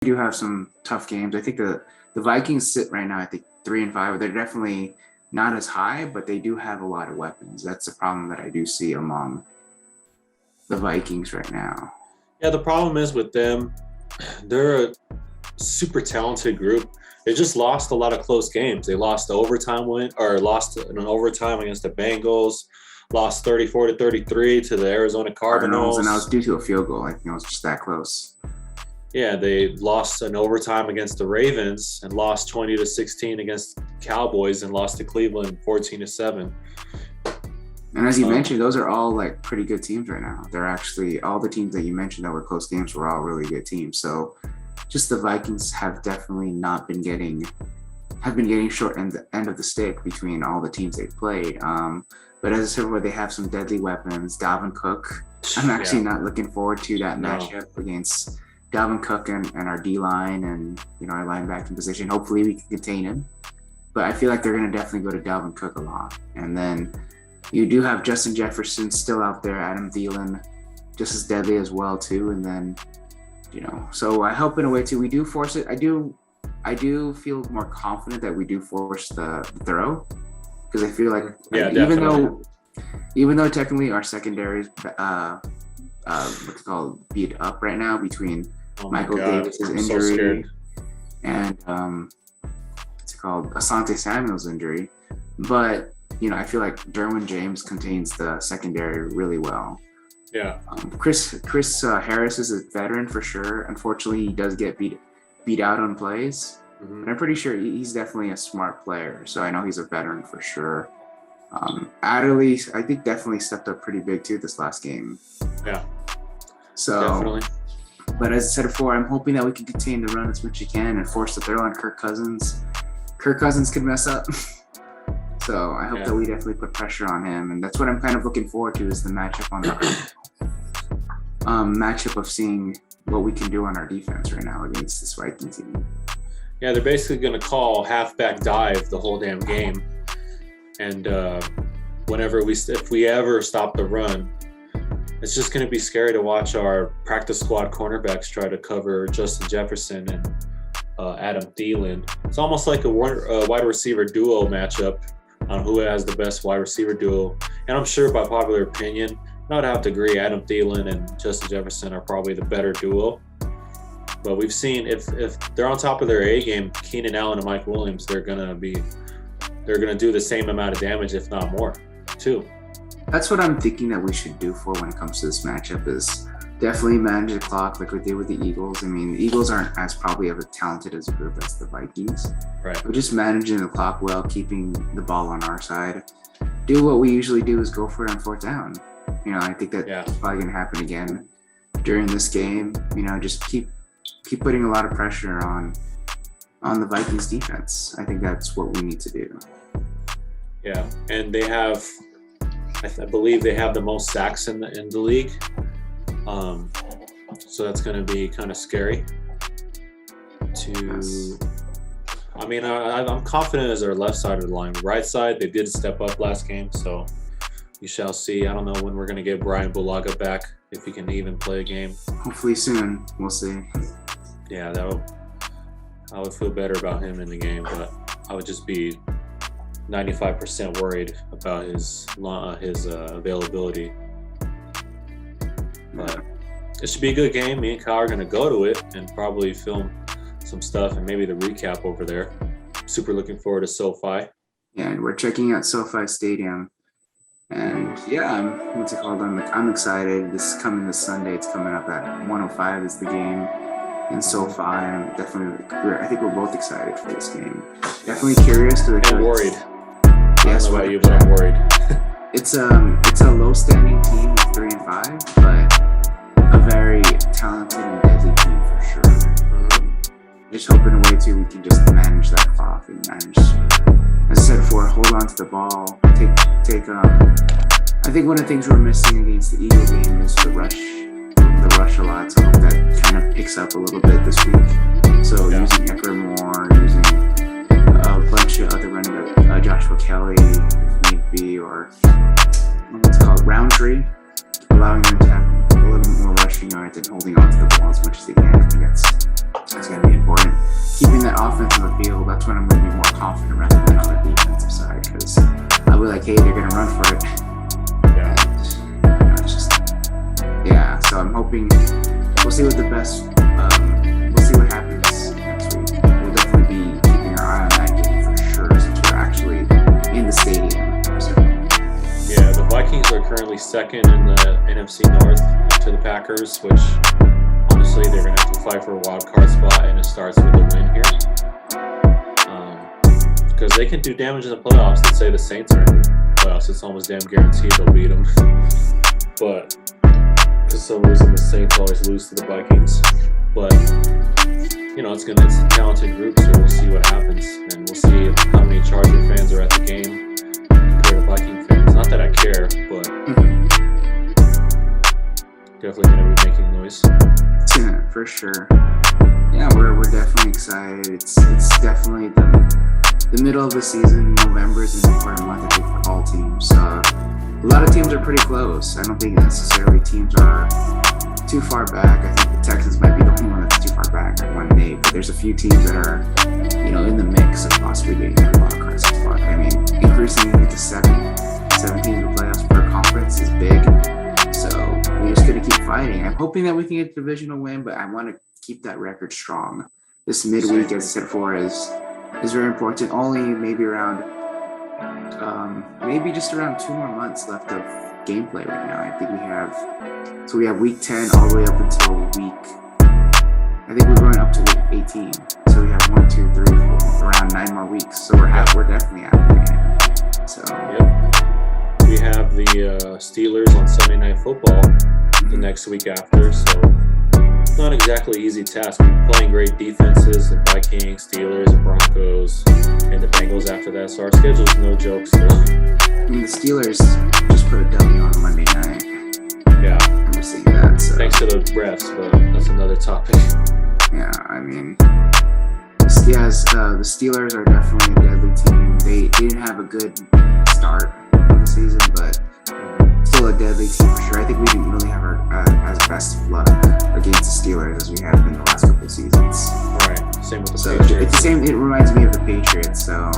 do have some tough games. I think the Vikings sit right now, I think 3-5. They're definitely not as high, but they do have a lot of weapons. That's the problem that I do see among the Vikings right now. Yeah, the problem is with them, they're a super talented group. They just lost a lot of close games. They lost the overtime win, or lost in an overtime against the Bengals, lost 34-33 to the Arizona Cardinals. And that was due to a field goal. I think it was just that close. Yeah, they lost an overtime against the Ravens and lost 20-16 against Cowboys and lost to Cleveland 14-7. And as you mentioned, those are all like pretty good teams right now. They're actually all the teams that you mentioned that were close games were all really good teams. So just the Vikings have definitely not been getting short end of the stick between all the teams they've played. But as I said, they have some deadly weapons. Dalvin Cook. I'm actually not looking forward to that matchup against Dalvin Cook and our D-line and our linebacking position. Hopefully we can contain him. But I feel like they're going to definitely go to Dalvin Cook a lot. And then you do have Justin Jefferson still out there, Adam Thielen, just as deadly as well too. And then, so I hope in a way too, we do force it. I do feel more confident that we do force the throw, because I feel like even though technically our secondary is beat up right now between Michael Davis's injury and Asante Samuel's injury, but I feel like Derwin James contains the secondary really well. Yeah. Chris Harris is a veteran for sure. Unfortunately, he does get beat out on plays. Mm-hmm. But I'm pretty sure he's definitely a smart player. So I know he's a veteran for sure. Adderley, I think, definitely stepped up pretty big too this last game. Yeah. So definitely. But as I said before, I'm hoping that we can contain the run as much as you can and force the throw on Kirk Cousins. Kirk Cousins could mess up. So I hope that we definitely put pressure on him, and that's what I'm kind of looking forward to, is the matchup on the matchup of seeing what we can do on our defense right now against this Vikings team. Yeah, they're basically going to call halfback dive the whole damn game, and if we ever stop the run, it's just going to be scary to watch our practice squad cornerbacks try to cover Justin Jefferson and Adam Thielen. It's almost like a wide receiver duo matchup on who has the best wide receiver duo. And I'm sure by popular opinion, I would have to agree, Adam Thielen and Justin Jefferson are probably the better duo. But we've seen if they're on top of their A game, Keenan Allen and Mike Williams, they're gonna do the same amount of damage, if not more, too. That's what I'm thinking that we should do for when it comes to this matchup, is definitely manage the clock like we did with the Eagles. I mean, the Eagles aren't as probably as talented as a group as the Vikings. Right. But just managing the clock well, keeping the ball on our side. Do what we usually do, is go for it on fourth down. I think that's probably going to happen again during this game. Just keep putting a lot of pressure on the Vikings defense. I think that's what we need to do. Yeah, and they have, I believe they have the most sacks in the league. So that's going to be kind of scary. I mean, I'm confident as our left side of the line. Right side, they did step up last game, so we shall see. I don't know when we're going to get Brian Bulaga back, if he can even play a game. Hopefully soon. We'll see. Yeah, I would feel better about him in the game, but I would just be 95% worried about his availability. But it should be a good game. Me and Kyle are going to go to it and probably film some stuff and maybe the recap over there. Super looking forward to SoFi. Yeah, and we're checking out SoFi Stadium. And yeah, I'm excited. This Sunday. It's coming up at 1:05 is the game in SoFi. I think we're both excited for this game. Definitely curious to and worried. Yes, I don't know about you, but I'm worried. It's a low-standing team with 3-5, but a very talented and deadly team for sure. Just hoping a way too we can just manage that clock and manage, as I said before, hold on to the ball. I think one of the things we're missing against the Eagle game is the rush a lot. So I hope that kind of picks up a little bit this week. So using Eckler more, using a bunch of other running back, Joshua Kelly if need be, or Roundtree, allowing them to have a little bit more rushing yards and holding on to the ball as much as they can. I think that's going to keeping that offense on the field, that's when I'm going to be more confident rather than on the defensive side, because I'll be like, hey, they're going to run for it. Yeah. And, it's just, yeah. So I'm hoping we'll see what the best. We'll see what happens next week. We'll definitely be keeping our eye on that game for sure, since we're actually in the stadium. So. Yeah, the Vikings are currently second in the NFC North to the Packers, which honestly they're going to have to fight for a wild card spot, and it starts with a win here. Because they can do damage in the playoffs. Let's say the Saints are in the playoffs, it's almost damn guaranteed they'll beat them. But for some reason, the Saints always lose to the Vikings. But it's a talented group, so we'll see what happens, and we'll see how many Charger fans are at the game compared to Viking fans. Not that I care, but definitely going to be making noise. Yeah, for sure. Yeah, we're definitely excited. It's definitely the middle of the season. November is an important month, I think, for all teams. A lot of teams are pretty close. I don't think necessarily teams are too far back. I think the Texans might be the only one that's too far back at 1-8, but there's a few teams that are, in the mix of possibly getting that wild card spot. I mean, increasing it to 7 teams in the playoffs per conference is big. So we just got to keep fighting. I'm hoping that we can get a divisional win, but I want to keep that record strong. This midweek, as I said before, is very important. Only maybe around, just around 2 more months left of gameplay right now. I think we have week 10 all the way up until I think we're going up to week 18. So we have 1, 2, 3, 4, around 9 more weeks. So we're definitely halfway in. So. Yep. We have the Steelers on Sunday Night Football the next week after, so it's not exactly an easy task. We're playing great defenses, the Vikings, Steelers, the Broncos, and the Bengals after that, so our schedule's no joke still. I mean, the Steelers just put a W on Monday night. Yeah. I remember seeing that. So. Thanks to the refs, but that's another topic. Yeah, I mean, the Steelers are definitely a deadly team. They didn't have a good start of the season, but still a deadly team for sure. I think we didn't really have as best of luck against the Steelers as we have in the last couple of seasons. Right. Same with the So Patriots. it's the same. It reminds me of the Patriots. So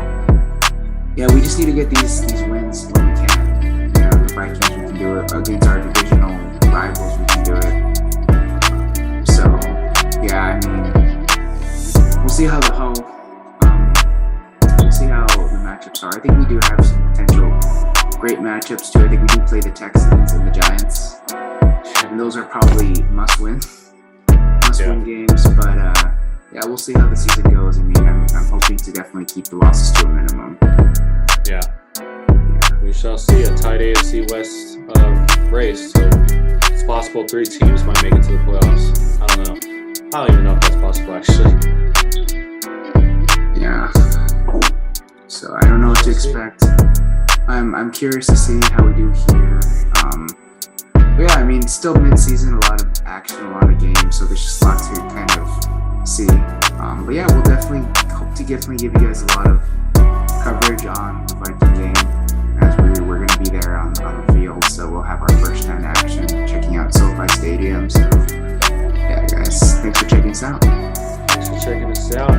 yeah, we just need to get these wins when we can. The Vikings, we can do it against our divisional rivals. We can do it. So yeah, I mean, we'll see how the matchups are. I think we do have some potential great matchups too. I think we do play the Texans and the Giants, and those are probably must-win games. But yeah, we'll see how the season goes. I mean, I'm hoping to definitely keep the losses to a minimum. Yeah. We shall see a tight AFC West race. So it's possible 3 teams might make it to the playoffs. I don't know. I don't even know if that's possible, actually. Yeah. So I don't know what to expect. I'm curious to see how we do here. But yeah, I mean, still mid-season, a lot of action, a lot of games, so there's just a lot to kind of see. But yeah, we'll definitely hope to give you guys a lot of coverage on the Viking game, as we're going to be there on the field. So we'll have our first-hand action, checking out SoFi Stadium. So yeah, guys, thanks for checking us out. Thanks for checking us out.